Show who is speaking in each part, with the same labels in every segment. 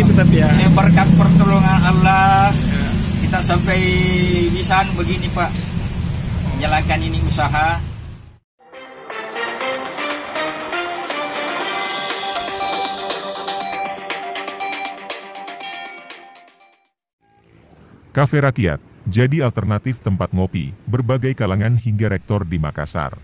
Speaker 1: begitu tapi ya.
Speaker 2: Berkat pertolongan Allah kita sampai bisa begini Pak, menjalankan ini usaha.
Speaker 3: Kafe Rakyat jadi alternatif tempat ngopi berbagai kalangan hingga rektor di Makassar.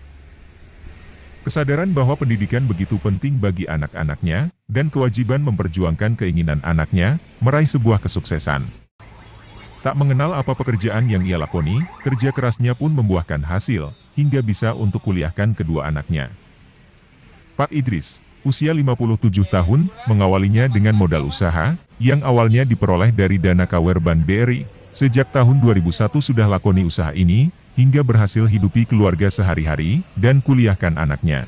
Speaker 3: Kesadaran bahwa pendidikan begitu penting bagi anak-anaknya dan kewajiban memperjuangkan keinginan anaknya meraih sebuah kesuksesan. Tak mengenal apa pekerjaan yang ia lakoni, kerja kerasnya pun membuahkan hasil hingga bisa untuk kuliahkan kedua anaknya. Pak Idris, usia 57 tahun, mengawalinya dengan modal usaha yang awalnya diperoleh dari dana KWR Bank BRI. Sejak tahun 2001 sudah lakoni usaha ini, hingga berhasil hidupi keluarga sehari-hari dan kuliahkan anaknya.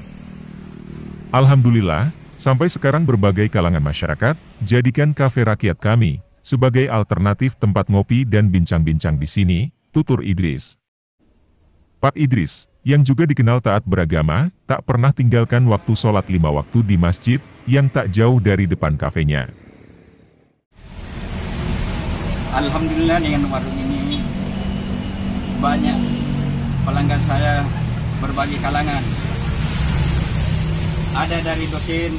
Speaker 3: Alhamdulillah, sampai sekarang berbagai kalangan masyarakat jadikan Kafe Rakyat kami sebagai alternatif tempat ngopi dan bincang-bincang di sini, tutur Idris. Pak Idris, yang juga dikenal taat beragama, tak pernah tinggalkan waktu sholat 5 waktu di masjid yang tak jauh dari depan kafenya.
Speaker 2: Alhamdulillah dengan warung ini banyak pelanggan saya berbagai kalangan. Ada dari dosen,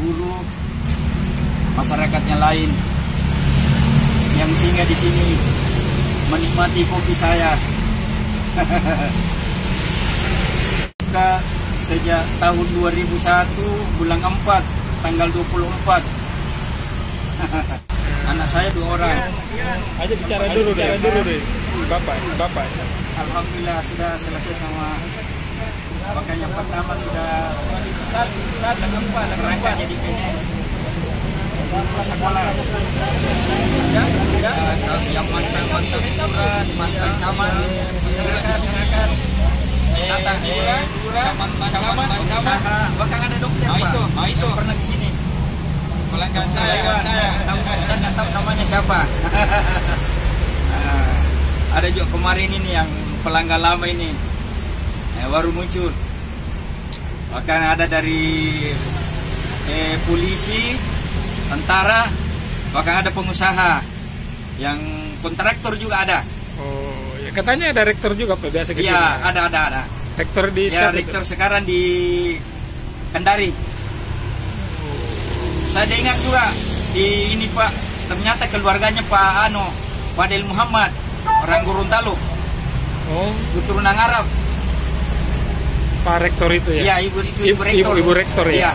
Speaker 2: guru, masyarakat yang lain yang singgah di sini menikmati kopi saya. Sejak tahun 2001 bulan 4 tanggal 24. Anak saya 2 orang.
Speaker 1: Aja bicara dulu deh. Bapak.
Speaker 2: Alhamdulillah sudah selesai sama. Makanya pertama sudah berangkat jadi PNS. Sekolah. Yang mantan lurah, mantan camat, disinakan. Camat, bahkan ada dokter Pak. Itu pernah di sini. Pelanggan saya nggak tahu namanya siapa. Ada juga kemarin ini yang pelanggan lama ini baru muncul. Bahkan ada dari polisi, tentara, bahkan ada pengusaha yang kontraktor juga ada.
Speaker 1: Oh, ya katanya ada rektor juga Pak biasa ke sini.
Speaker 2: Iya, ada.
Speaker 1: Rektor di
Speaker 2: ya, rektor sekarang di Kendari. Saya dengar juga di ini Pak, ternyata keluarganya Pak Fadil Muhammad, orang Gorontalo.
Speaker 1: Oh,
Speaker 2: keturunan Arab.
Speaker 1: Pak Rektor itu ya?
Speaker 2: Iya, ibu rektor.
Speaker 1: Ibu rektor ya?
Speaker 2: Iya.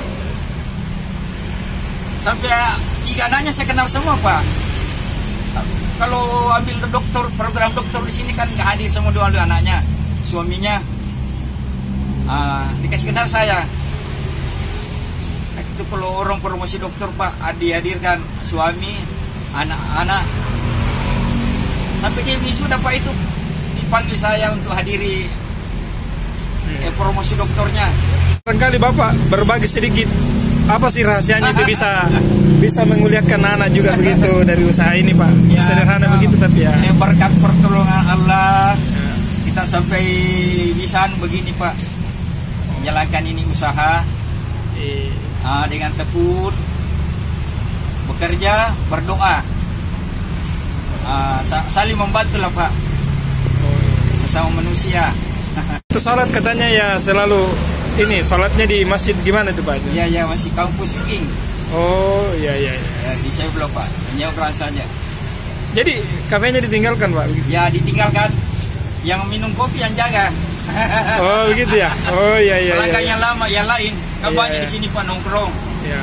Speaker 2: Sampai 3 anaknya saya kenal semua Pak. Kalau ambil program dokter di sini kan nggak hadir semua 2 anaknya, suaminya dikasih kenal saya. Itu kalau orang promosi dokter Pak, dihadirkan suami, anak-anak. Sampai ke wisuda Pak itu dipanggil saya untuk hadiri promosi dokternya.
Speaker 1: Barangkali Bapak berbagi sedikit, apa sih rahasianya itu bisa menguliakan anak juga begitu dari usaha ini Pak? Ya, sederhana begitu tapi ya.
Speaker 2: Berkat pertolongan Allah, kita sampai bisa begini Pak, menjalankan ini usaha. Dengan tekun, bekerja, berdoa, saling membantu lah Pak, sesama manusia.
Speaker 1: Itu sholat katanya ya selalu ini, sholatnya di masjid gimana tuh Pak?
Speaker 2: Iya, masih kampus UIN.
Speaker 1: Oh iya.
Speaker 2: Ya, di saya belum Pak, hanya saja.
Speaker 1: Jadi kafenya ditinggalkan Pak?
Speaker 2: Ya ditinggalkan, yang minum kopi yang jaga.
Speaker 1: Oh begitu ya? Oh iya.
Speaker 2: Pelanggan yang lama, yang lain kan banyak di sini Pak nongkrong.
Speaker 1: Ya.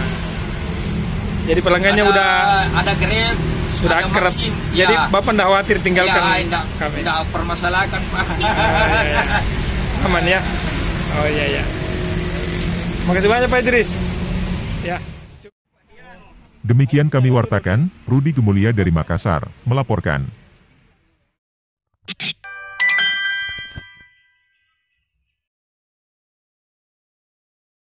Speaker 1: Jadi pelanggannya udah
Speaker 2: ada Grab,
Speaker 1: sudah kerap. Jadi Bapak tidak khawatir tinggalkan kami?
Speaker 2: Tidak permasalahkan Pak.
Speaker 1: Aman ya? Oh iya. Makasih banyak Pak Idris. Ya.
Speaker 3: Demikian kami wartakan, Rudi Gemulia dari Makassar, melaporkan.